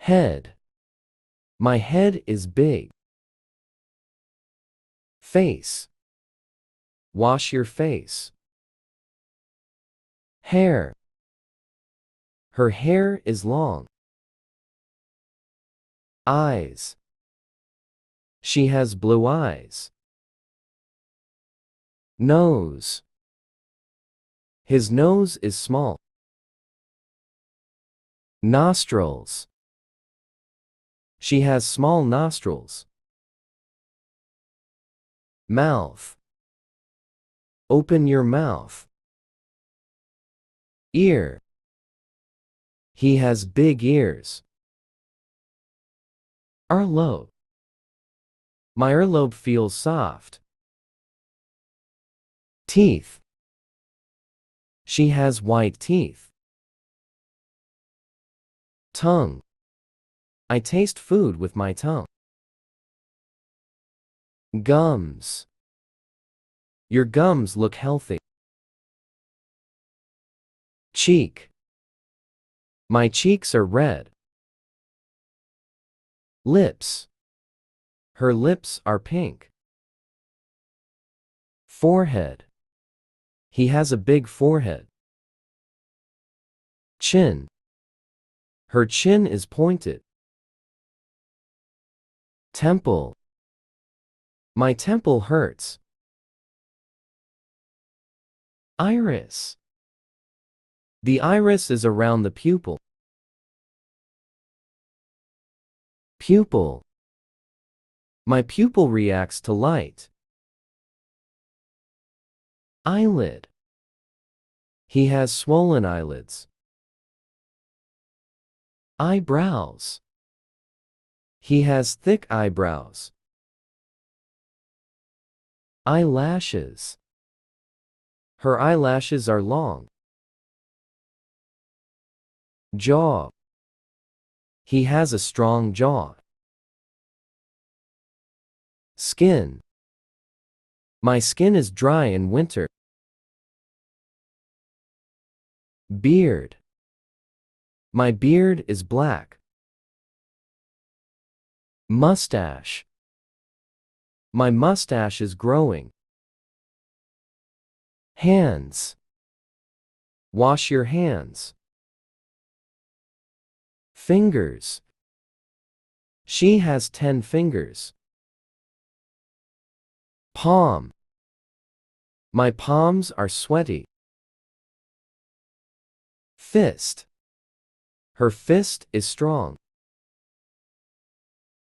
Head. My head is big. Face. Wash your face. Hair. Her hair is long. Eyes. She has blue eyes. Nose. His nose is small. Nostrils. She has small nostrils. Mouth. Open your mouth. Ear. He has big ears. Earlobe. My earlobe feels soft. Teeth. She has white teeth. Tongue. I taste food with my tongue. Gums. Your gums look healthy. Cheek. My cheeks are red. Lips. Her lips are pink. Forehead. He has a big forehead. Chin. Her chin is pointed. Temple. My temple hurts. Iris. The iris is around the pupil. Pupil. My pupil reacts to light. Eyelid. He has swollen eyelids. Eyebrows. He has thick eyebrows. Eyelashes. Her eyelashes are long. Jaw. He has a strong jaw. Skin. My skin is dry in winter. Beard. My beard is black. Mustache. My mustache is growing. Hands. Wash your hands. Fingers. She has 10 fingers. Palm. My palms are sweaty. Fist. Her fist is strong.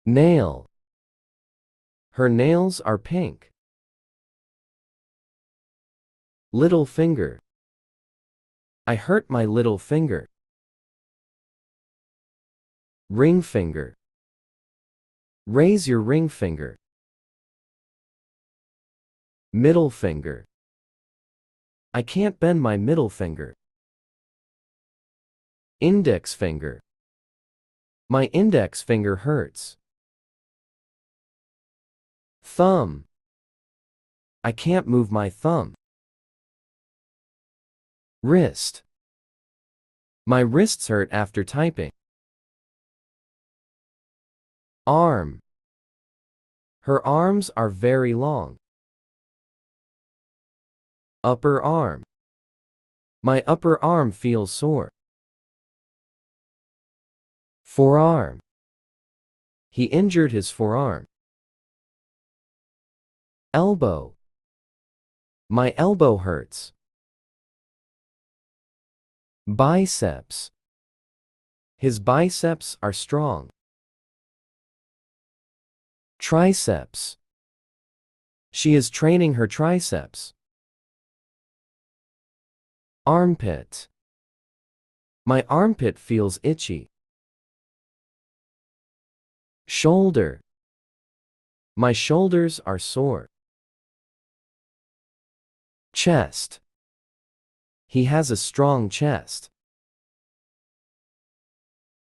Nail. Her nails are pink. Little finger. I hurt my little finger. Ring finger. Raise your ring finger. Middle finger. I can't bend my middle finger. Index finger. My index finger hurts. Thumb. I can't move my thumb. Wrist. My wrists hurt after typing. Arm. Her arms are very long. Upper arm. My upper arm feels sore. Forearm. He injured his forearm. Elbow. My elbow hurts. Biceps. His biceps are strong. Triceps. She is training her triceps. Armpit. My armpit feels itchy. Shoulder. My shoulders are sore. Chest. He has a strong chest.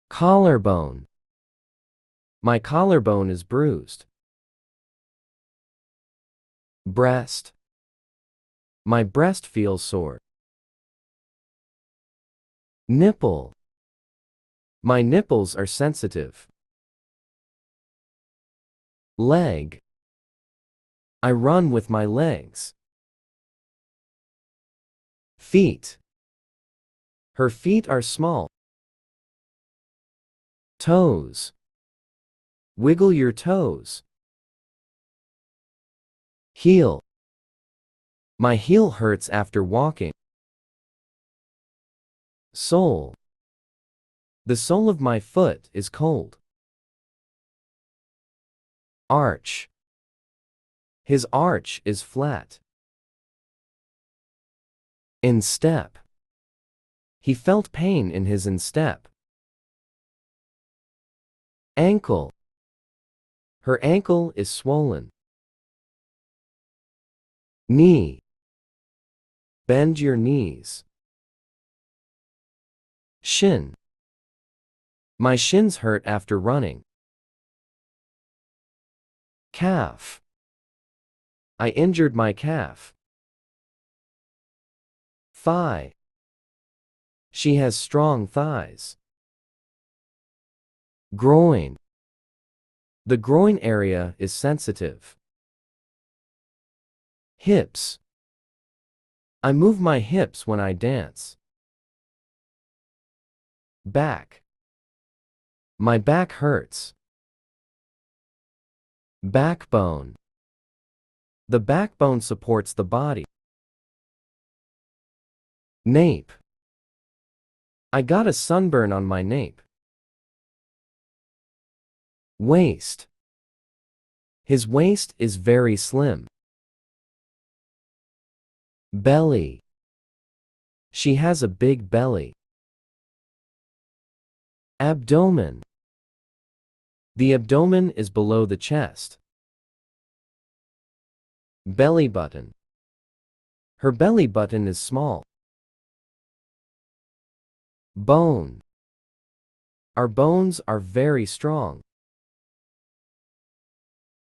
Collarbone. My collarbone is bruised. Breast. My breast feels sore. Nipple. My nipples are sensitive. Leg. I run with my legs. Feet. Her feet are small. Toes. Wiggle your toes. Heel. My heel hurts after walking. Sole. The sole of my foot is cold. Arch. His arch is flat. Instep. He felt pain in his instep. Ankle. Her ankle is swollen. Knee. Bend your knees. Shin. My shins hurt after running. Calf. I injured my calf. Thigh. She has strong thighs. Groin. The groin area is sensitive. Hips. I move my hips when I dance. Back. My back hurts. Backbone. The backbone supports the body. Nape. I got a sunburn on my nape. Waist. His waist is very slim. Belly. She has a big belly. Abdomen. The abdomen is below the chest. Belly button. Her belly button is small. Bone. Our bones are very strong.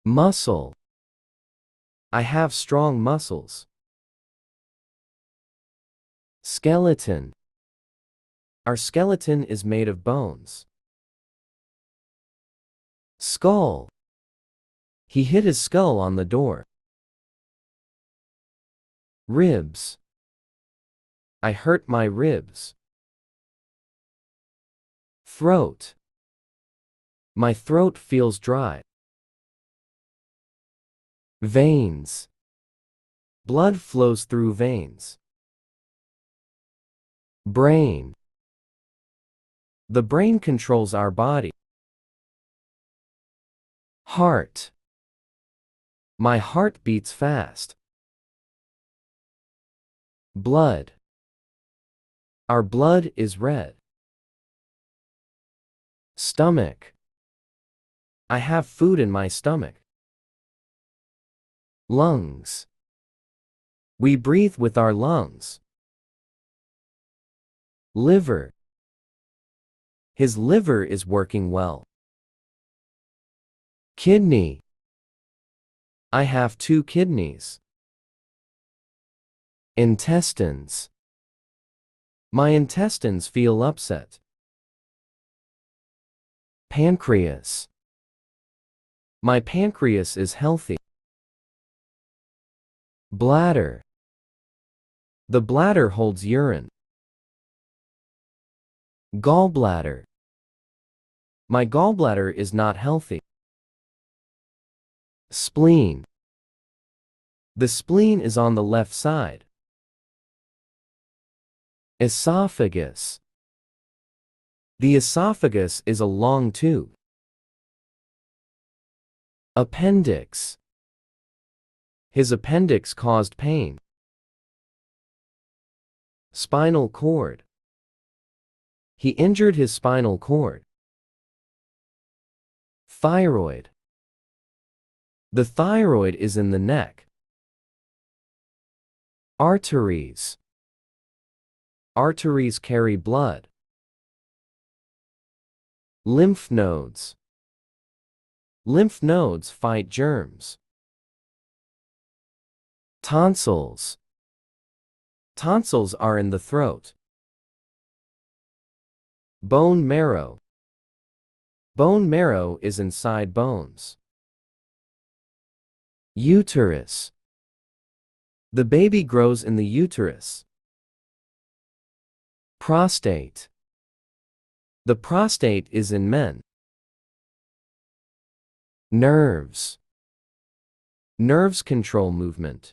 Muscle. I have strong muscles. Skeleton. Our skeleton is made of bones. Skull. He hit his skull on the door. Ribs. I hurt my ribs. Throat. My throat feels dry. Veins. Blood flows through veins. Brain. The brain controls our body. Heart. My heart beats fast. Blood. Our blood is red. Stomach. I have food in my stomach. Lungs. We breathe with our lungs. Liver. His liver is working well. Kidney. I have 2 kidneys. Intestines. My intestines feel upset. Pancreas. My pancreas is healthy. Bladder. The bladder holds urine. Gallbladder. My gallbladder is not healthy. Spleen. The spleen is on the left side. Esophagus. The esophagus is a long tube. Appendix. His appendix caused pain. Spinal cord. He injured his spinal cord. Thyroid. The thyroid is in the neck. Arteries. Arteries carry blood. Lymph nodes. Lymph nodes fight germs. Tonsils. Tonsils are in the throat. Bone marrow. Bone marrow is inside bones. Uterus. The baby grows in the uterus. Prostate. The prostate is in men. Nerves. Nerves control movement.